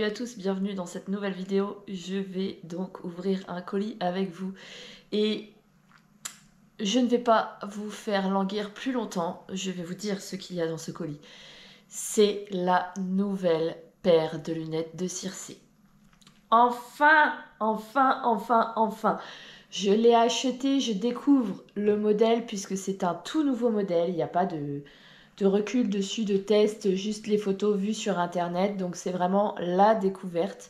à tous, bienvenue dans cette nouvelle vidéo. Je vais donc ouvrir un colis avec vous et je ne vais pas vous faire languir plus longtemps. Je vais vous dire ce qu'il y a dans ce colis. C'est la nouvelle paire de lunettes de Circé. Enfin, enfin. Je l'ai acheté, je découvre le modèle puisque c'est un tout nouveau modèle. Il n'y a pas de recul dessus, de test, juste les photos vues sur internet. Donc c'est vraiment la découverte.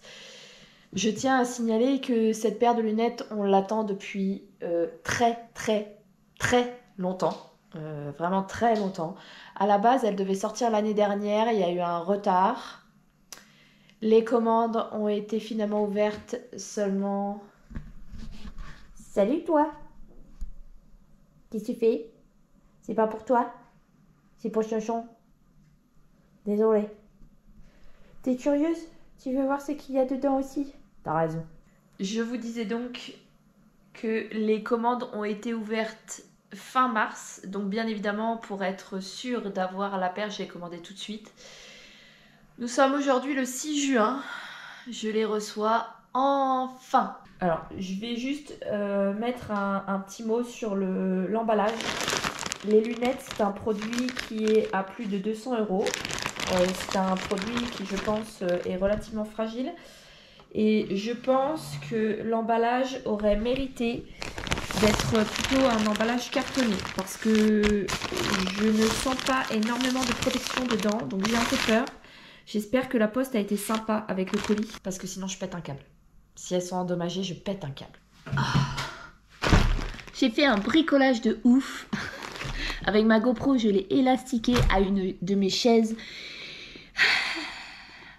Je tiens à signaler que cette paire de lunettes, on l'attend depuis très longtemps. Vraiment très longtemps. À la base, elle devait sortir l'année dernière, il y a eu un retard. Les commandes ont été finalement ouvertes seulement... Salut toi! Qu'est-ce que tu fais? C'est pas pour toi? C'est pour Chonchon. Désolée. T'es curieuse? Tu veux voir ce qu'il y a dedans aussi? T'as raison. Je vous disais donc que les commandes ont été ouvertes fin mars. Donc bien évidemment, pour être sûr d'avoir la paire, j'ai commandé tout de suite. Nous sommes aujourd'hui le 6 juin. Je les reçois enfin. Alors, je vais juste mettre un petit mot sur l'emballage. Les lunettes, c'est un produit qui est à plus de 200 €. C'est un produit qui, je pense, est relativement fragile. Et je pense que l'emballage aurait mérité d'être plutôt un emballage cartonné. Parce que je ne sens pas énormément de protection dedans. Donc j'ai un peu peur. J'espère que la poste a été sympa avec le colis. Parce que sinon je pète un câble. Si elles sont endommagées, je pète un câble. J'ai fait un bricolage de ouf. Avec ma GoPro, je l'ai élastiquée à une de mes chaises.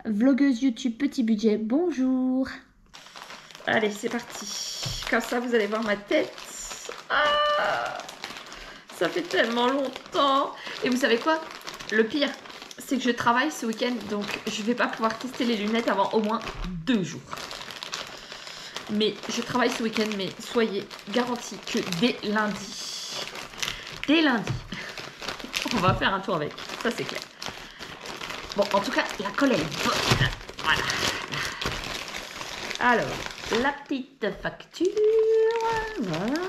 Vlogueuse YouTube petit budget, bonjour. Allez, c'est parti. Comme ça, vous allez voir ma tête. Ah, ça fait tellement longtemps. Et vous savez quoi? Le pire, c'est que je travaille ce week-end, donc je vais pas pouvoir tester les lunettes avant au moins 2 jours. Mais je travaille ce week-end, mais soyez garantis que dès lundi, on va faire un tour avec. Ça, c'est clair. Bon, en tout cas, la colle, elle est bonne. Voilà. Alors, la petite facture. Voilà.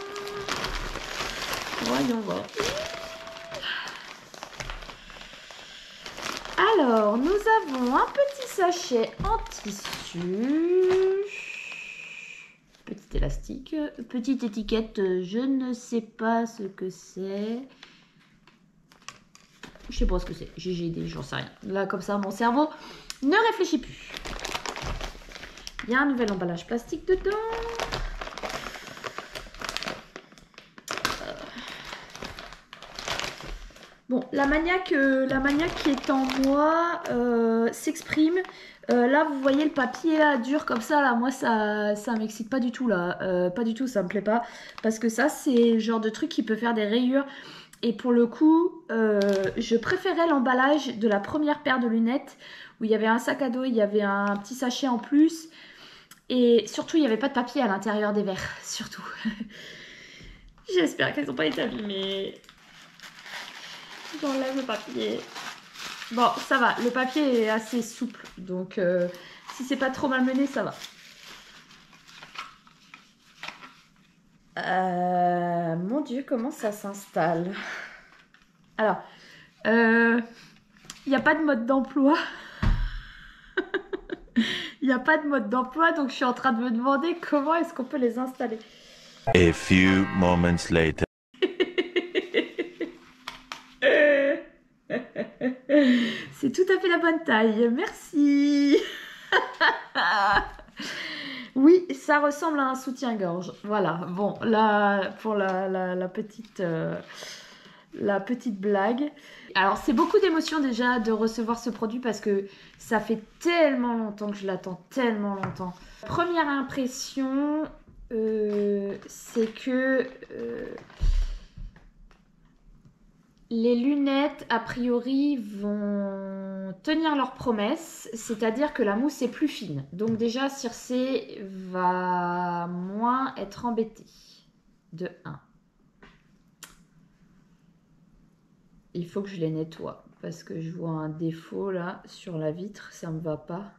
Voyons voir. Alors, nous avons un petit sachet en tissu. Petit élastique. Petite étiquette, je ne sais pas ce que c'est. Je sais pas ce que c'est. GGD, j'en sais rien. Là, comme ça, mon cerveau ne réfléchit plus. Il y a un nouvel emballage plastique dedans. Bon, la maniaque qui est en moi s'exprime. Là, vous voyez le papier là, dur comme ça. Là, moi, ça m'excite pas du tout. Là. Pas du tout, ça me plaît pas. Parce que ça, c'est le genre de truc qui peut faire des rayures. Et pour le coup, je préférais l'emballage de la première paire de lunettes où il y avait un sac à dos, il y avait un petit sachet en plus. Et surtout, il n'y avait pas de papier à l'intérieur des verres. Surtout. J'espère qu'elles n'ont pas été abîmées. J'enlève le papier. Bon, ça va. Le papier est assez souple. Donc, si c'est pas trop malmené, ça va. Mon Dieu, comment ça s'installe? Alors, il n'y a pas de mode d'emploi. Il n'y a pas de mode d'emploi, donc je suis en train de me demander comment est-ce qu'on peut les installer. A few moments later. C'est tout à fait la bonne taille, merci. Oui, ça ressemble à un soutien-gorge. Voilà, bon, là, pour la petite blague. Alors, c'est beaucoup d'émotion déjà de recevoir ce produit parce que ça fait tellement longtemps que je l'attends, tellement longtemps. Première impression, c'est que les lunettes, a priori, vont tenir leurs promesses, c'est-à-dire que la mousse est plus fine. Donc déjà, Circé va moins être embêté. De 1. Il faut que je les nettoie, parce que je vois un défaut là, sur la vitre, ça me va pas.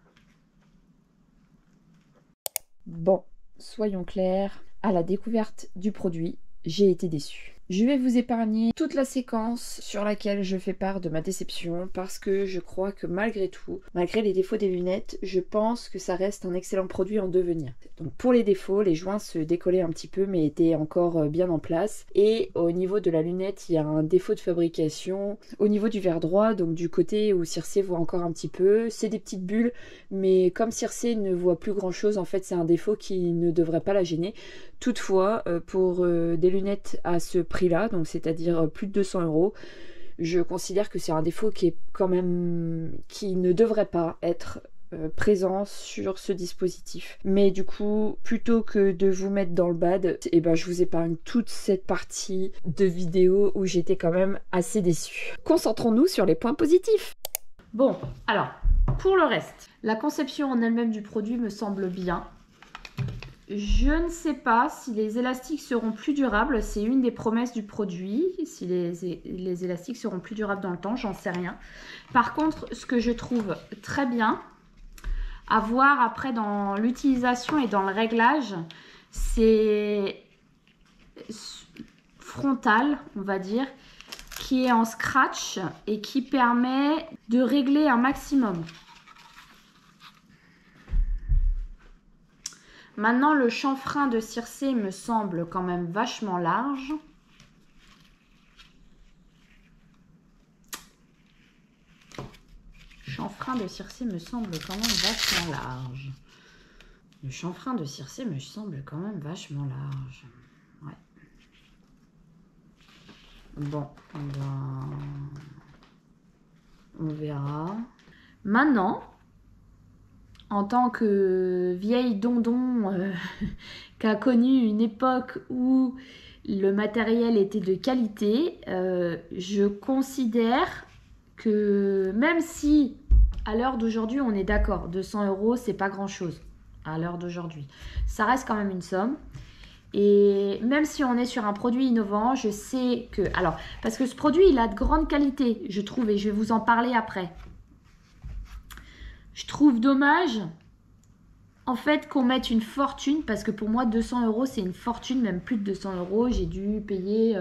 Bon, soyons clairs, à la découverte du produit, j'ai été déçue. Je vais vous épargner toute la séquence sur laquelle je fais part de ma déception parce que je crois que malgré tout, malgré les défauts des lunettes, je pense que ça reste un excellent produit en devenir. Donc pour les défauts, les joints se décollaient un petit peu mais étaient encore bien en place. Et au niveau de la lunette, il y a un défaut de fabrication au niveau du verre droit, donc du côté où Circé voit encore un petit peu. C'est des petites bulles, mais comme Circé ne voit plus grand chose, en fait c'est un défaut qui ne devrait pas la gêner. Toutefois, pour des lunettes à ce prix-là, donc c'est-à-dire plus de 200 €, je considère que c'est un défaut qui est quand même qui ne devrait pas être présent sur ce dispositif. Mais du coup, plutôt que de vous mettre dans le bad, eh ben, je vous épargne toute cette partie de vidéo où j'étais quand même assez déçue. Concentrons-nous sur les points positifs. Bon, alors, pour le reste, la conception en elle-même du produit me semble bien. Je ne sais pas si les élastiques seront plus durables, c'est une des promesses du produit, si les élastiques seront plus durables dans le temps, j'en sais rien. Par contre, ce que je trouve très bien, à voir après dans l'utilisation et dans le réglage, c'est frontal, on va dire, qui est en scratch et qui permet de régler un maximum. Maintenant, le chanfrein de Circé me semble quand même vachement large. Le chanfrein de Circé me semble quand même vachement large. Le chanfrein de Circé me semble quand même vachement large. Ouais. Bon, on verra. Maintenant, en tant que vieille dondon qui a connu une époque où le matériel était de qualité, je considère que même si à l'heure d'aujourd'hui on est d'accord, 200 € c'est pas grand chose à l'heure d'aujourd'hui, ça reste quand même une somme. Et même si on est sur un produit innovant, je sais que... Alors, parce que ce produit, il a de grande qualité, je trouve, et je vais vous en parler après. Je trouve dommage, en fait, qu'on mette une fortune, parce que pour moi, 200 €, c'est une fortune, même plus de 200 €. J'ai dû payer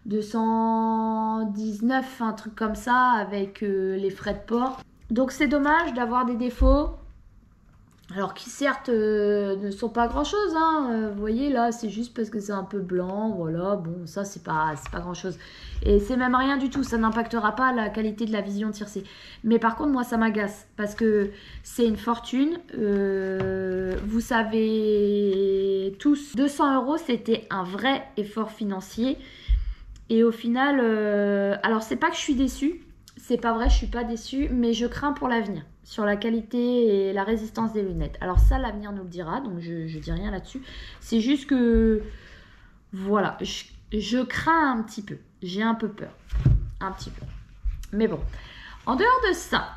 219, un truc comme ça, avec les frais de port. Donc, c'est dommage d'avoir des défauts, alors qui certes ne sont pas grand chose, hein. Vous voyez là, c'est juste parce que c'est un peu blanc, voilà, bon, ça c'est pas grand chose. Et c'est même rien du tout, ça n'impactera pas la qualité de la vision de Circé. Mais par contre, moi ça m'agace, parce que c'est une fortune. Vous savez tous, 200 € c'était un vrai effort financier. Et au final, alors c'est pas que je suis déçue, c'est pas vrai, je suis pas déçue, mais je crains pour l'avenir, sur la qualité et la résistance des lunettes. Alors ça, l'avenir nous le dira, donc je dis rien là-dessus. C'est juste que, voilà, je crains un petit peu. J'ai un peu peur, un petit peu. Mais bon, en dehors de ça,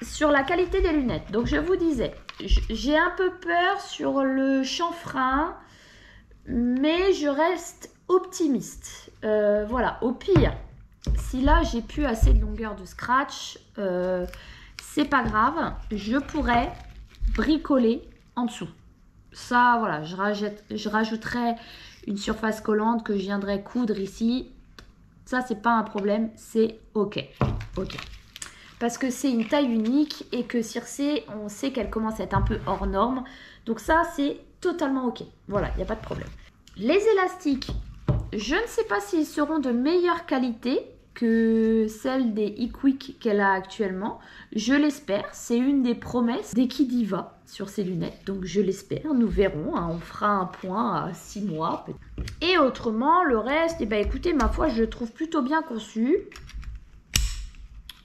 sur la qualité des lunettes, donc je vous disais, j'ai un peu peur sur le chanfrein, mais je reste optimiste. Voilà, au pire, si là j'ai plus assez de longueur de scratch, c'est pas grave, je pourrais bricoler en dessous. Ça, voilà, je rajouterai une surface collante que je viendrai coudre ici. Ça, c'est pas un problème, c'est ok. Ok. Parce que c'est une taille unique et que Circé, on sait qu'elle commence à être un peu hors norme. Donc ça, c'est totalement ok. Voilà, il n'y a pas de problème. Les élastiques, je ne sais pas s'ils seront de meilleure qualité que celle des eQuick qu'elle a actuellement. Je l'espère, c'est une des promesses d'Equidiva sur ses lunettes, donc je l'espère, nous verrons, hein, on fera un point à 6 mois. Et autrement, le reste, eh ben, écoutez, ma foi, je le trouve plutôt bien conçu.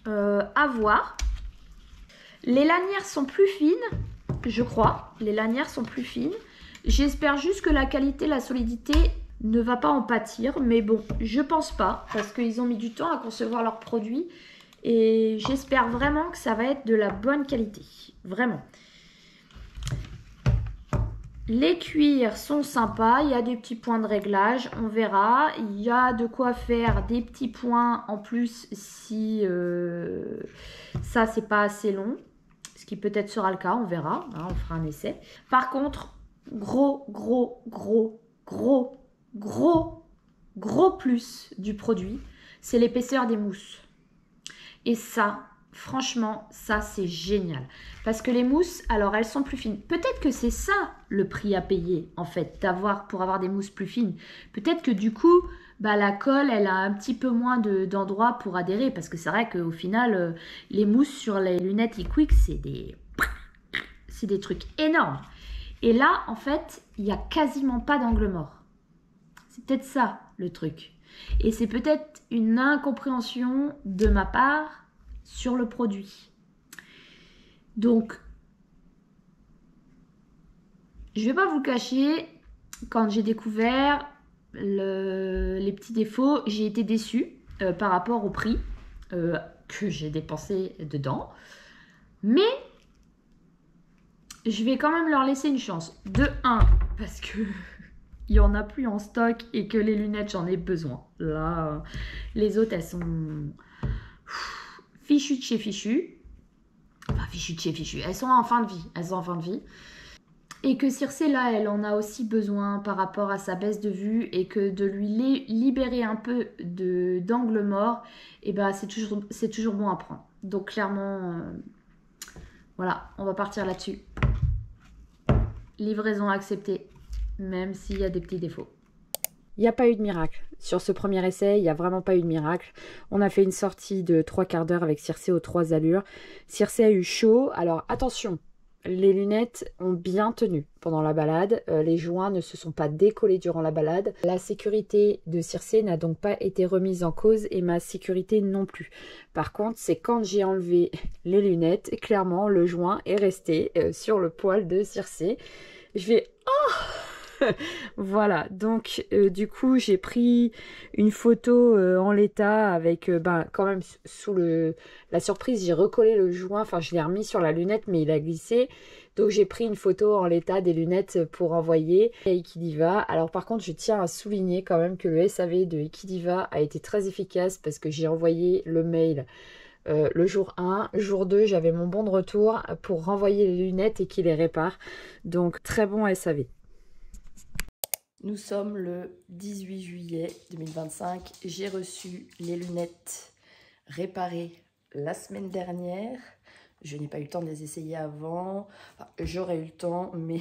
À voir. Les lanières sont plus fines, je crois, les lanières sont plus fines. J'espère juste que la qualité, la solidité ne va pas en pâtir, mais bon, je pense pas, parce qu'ils ont mis du temps à concevoir leurs produits, et j'espère vraiment que ça va être de la bonne qualité, vraiment. Les cuirs sont sympas, il y a des petits points de réglage, on verra. Il y a de quoi faire des petits points en plus si ça c'est pas assez long. ce qui peut-être sera le cas, on verra, hein, on fera un essai. Par contre, gros plus du produit, c'est l'épaisseur des mousses. Et ça, franchement, ça c'est génial. Parce que les mousses, alors elles sont plus fines. Peut-être que c'est ça le prix à payer, en fait, pour avoir des mousses plus fines. Peut-être que du coup, bah, la colle, elle a un petit peu moins d'endroits pour adhérer. Parce que c'est vrai qu'au final, les mousses sur les lunettes eQuick, c'est des trucs énormes. Et là, en fait, il n'y a quasiment pas d'angle mort. C'est peut-être ça, le truc. Et c'est peut-être une incompréhension de ma part sur le produit. Donc, je ne vais pas vous le cacher, quand j'ai découvert les petits défauts, j'ai été déçue par rapport au prix que j'ai dépensé dedans. Mais je vais quand même leur laisser une chance. De 1, parce que il n'y en a plus en stock et que les lunettes, j'en ai besoin. Là, les autres, elles sont fichues de chez fichues. Enfin, fichues de chez fichues. Elles sont en fin de vie. Et que Circé, là, elle en a aussi besoin par rapport à sa baisse de vue et que de lui libérer un peu d'angle mort, et ben, c'est toujours bon à prendre. Donc, clairement, voilà, on va partir là-dessus. Livraison acceptée, même s'il y a des petits défauts. Il n'y a pas eu de miracle. Sur ce premier essai, il n'y a vraiment pas eu de miracle. On a fait une sortie de 3/4 d'heure avec Circé aux 3 allures. Circé a eu chaud. Alors attention, les lunettes ont bien tenu pendant la balade. Les joints ne se sont pas décollés durant la balade. La sécurité de Circé n'a donc pas été remise en cause et ma sécurité non plus. Par contre, c'est quand j'ai enlevé les lunettes, clairement, le joint est resté sur le poil de Circé. Je vais... Oh voilà, donc du coup j'ai pris une photo en l'état avec quand même sous la surprise, j'ai recollé le joint, enfin je l'ai remis sur la lunette mais il a glissé, donc j'ai pris une photo en l'état des lunettes pour envoyer à Equidiva. Alors par contre je tiens à souligner quand même que le SAV de Equidiva a été très efficace parce que j'ai envoyé le mail le jour 1, jour 2 j'avais mon bon de retour pour renvoyer les lunettes et qu'il les répare, donc très bon SAV. Nous sommes le 18 juillet 2025. J'ai reçu les lunettes réparées la semaine dernière. Je n'ai pas eu le temps de les essayer avant. Enfin, j'aurais eu le temps, mais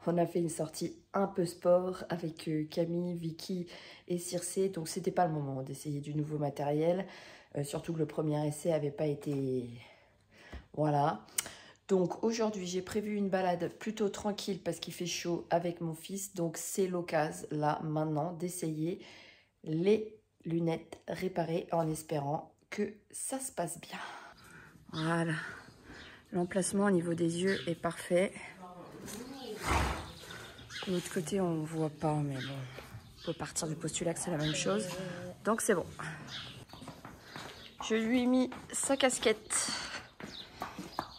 on a fait une sortie un peu sport avec Camille, Vicky et Circé. Donc, c'était pas le moment d'essayer du nouveau matériel. Surtout que le premier essai n'avait pas été... Voilà. Donc aujourd'hui, j'ai prévu une balade plutôt tranquille parce qu'il fait chaud avec mon fils. Donc c'est l'occasion, là, maintenant, d'essayer les lunettes réparées en espérant que ça se passe bien. Voilà. L'emplacement au niveau des yeux est parfait. De l'autre côté, on ne voit pas, mais bon, on peut partir du postulat que c'est la même chose. Donc c'est bon. Je lui ai mis sa casquette.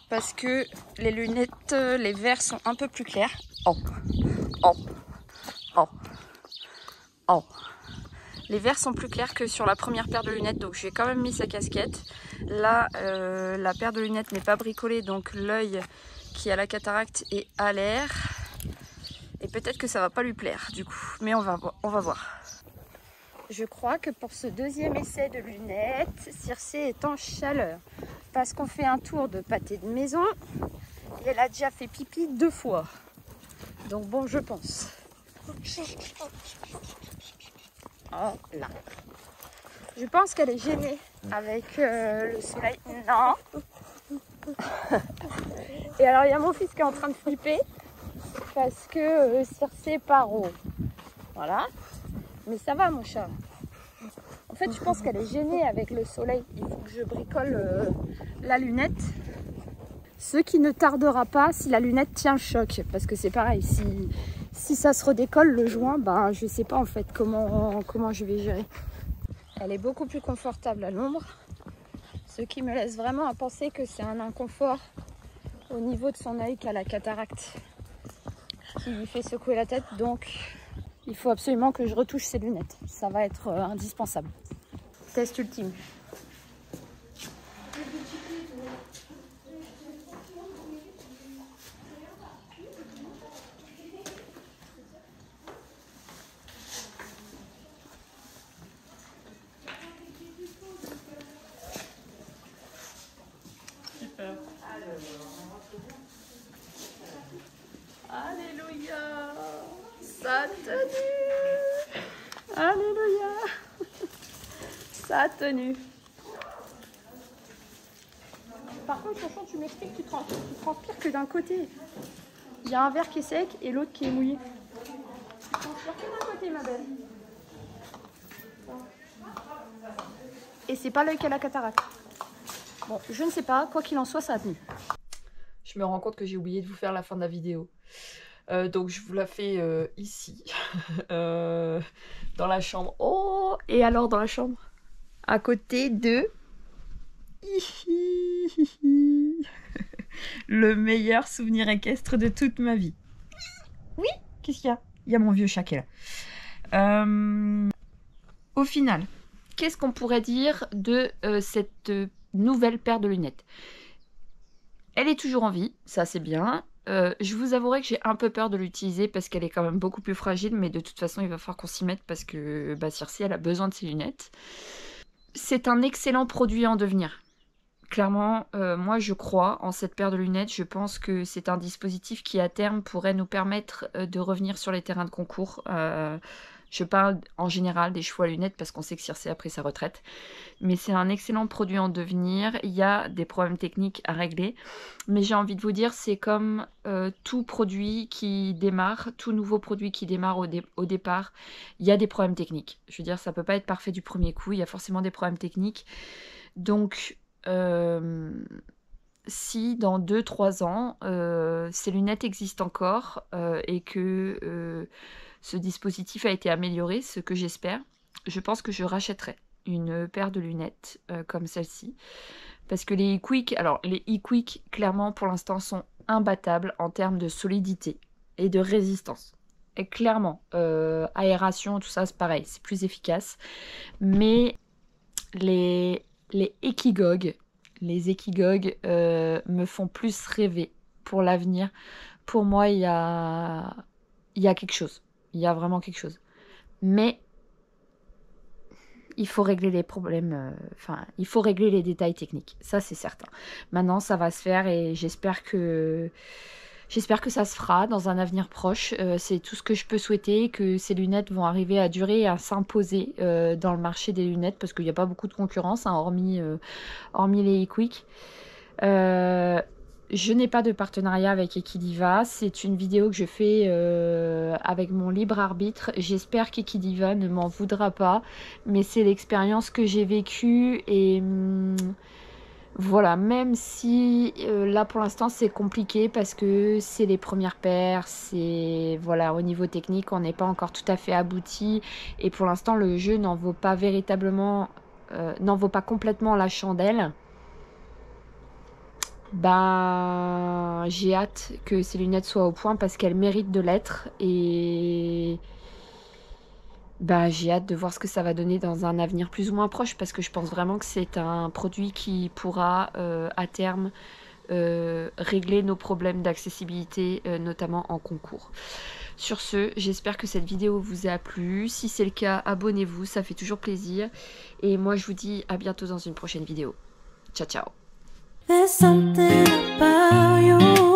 Parce que les lunettes, les verres sont un peu plus clairs. Les verres sont plus clairs que sur la première paire de lunettes, donc j'ai quand même mis sa casquette. Là, la paire de lunettes n'est pas bricolée, donc l'œil qui a la cataracte est à l'air. Et peut-être que ça va pas lui plaire du coup, mais on va voir. Je crois que pour ce deuxième essai de lunettes, Circé est en chaleur. Parce qu'on fait un tour de pâté de maison et elle a déjà fait pipi 2 fois. Donc bon, je pense. Oh là. Je pense qu'elle est gênée avec le soleil. Non. Et alors il y a mon fils qui est en train de flipper parce que Circé part au... Voilà. Mais ça va mon chat. En fait, je pense qu'elle est gênée avec le soleil. Il faut que je bricole la lunette. Ce qui ne tardera pas si la lunette tient le choc. Parce que c'est pareil, si ça se redécolle le joint, ben, je ne sais pas en fait comment je vais gérer. Elle est beaucoup plus confortable à l'ombre. Ce qui me laisse vraiment à penser que c'est un inconfort au niveau de son œil qu'à la cataracte qui lui fait secouer la tête. Donc... il faut absolument que je retouche ces lunettes. Ça va être indispensable. Test ultime. Ça a tenu. Par contre, Chouchou, tu m'expliques, tu transpires que d'un côté. Il y a un verre qui est sec et l'autre qui est mouillé. Tu transpires que d'un côté, ma belle. Et c'est pas l'œil qui a la cataracte. Bon, je ne sais pas, quoi qu'il en soit, ça a tenu. Je me rends compte que j'ai oublié de vous faire la fin de la vidéo. Donc je vous la fais ici, dans la chambre. Oh, et alors dans la chambre, à côté de le meilleur souvenir équestre de toute ma vie. Oui, qu'est-ce qu'il y a? Il y a mon vieux chat qui est là. Au final, qu'est-ce qu'on pourrait dire de cette nouvelle paire de lunettes? Elle est toujours en vie, ça c'est bien. Je vous avouerai que j'ai un peu peur de l'utiliser parce qu'elle est quand même beaucoup plus fragile, mais de toute façon il va falloir qu'on s'y mette parce que Circé elle a besoin de ses lunettes. C'est un excellent produit en devenir. Clairement, moi je crois en cette paire de lunettes, je pense que c'est un dispositif qui à terme pourrait nous permettre de revenir sur les terrains de concours. Je parle en général des chevaux à lunettes parce qu'on sait que Circé a pris sa retraite. Mais c'est un excellent produit en devenir. Il y a des problèmes techniques à régler. Mais j'ai envie de vous dire, c'est comme tout produit qui démarre, tout nouveau produit qui démarre au départ, il y a des problèmes techniques. Je veux dire, ça ne peut pas être parfait du premier coup. Il y a forcément des problèmes techniques. Donc, si dans 2-3 ans, ces lunettes existent encore et que ce dispositif a été amélioré, ce que j'espère, je pense que je rachèterai une paire de lunettes comme celle-ci. Parce que les e-Quick, alors les e-Quick, clairement, pour l'instant, sont imbattables en termes de solidité et de résistance. Et clairement, aération, tout ça, c'est pareil, c'est plus efficace. Mais les Ekigog me font plus rêver pour l'avenir. Pour moi, il y a quelque chose. Il y a vraiment quelque chose. Mais il faut régler les problèmes, il faut régler les détails techniques. Ça, c'est certain. Maintenant, ça va se faire et j'espère que ça se fera dans un avenir proche. C'est tout ce que je peux souhaiter, que ces lunettes vont arriver à durer et à s'imposer dans le marché des lunettes parce qu'il n'y a pas beaucoup de concurrence, hein, hormis les e-Quick. Je n'ai pas de partenariat avec Equidiva. C'est une vidéo que je fais avec mon libre arbitre. J'espère qu'Equidiva ne m'en voudra pas. Mais c'est l'expérience que j'ai vécue. Et voilà, même si là pour l'instant c'est compliqué parce que c'est les premières paires. Voilà, au niveau technique, on n'est pas encore tout à fait abouti. Et pour l'instant, le jeu n'en vaut pas véritablement, n'en vaut pas complètement la chandelle. J'ai hâte que ces lunettes soient au point parce qu'elles méritent de l'être et j'ai hâte de voir ce que ça va donner dans un avenir plus ou moins proche parce que je pense vraiment que c'est un produit qui pourra à terme régler nos problèmes d'accessibilité, notamment en concours. Sur ce, j'espère que cette vidéo vous a plu. Si c'est le cas, abonnez-vous, ça fait toujours plaisir. Et moi, je vous dis à bientôt dans une prochaine vidéo. Ciao, ciao. There's something about you.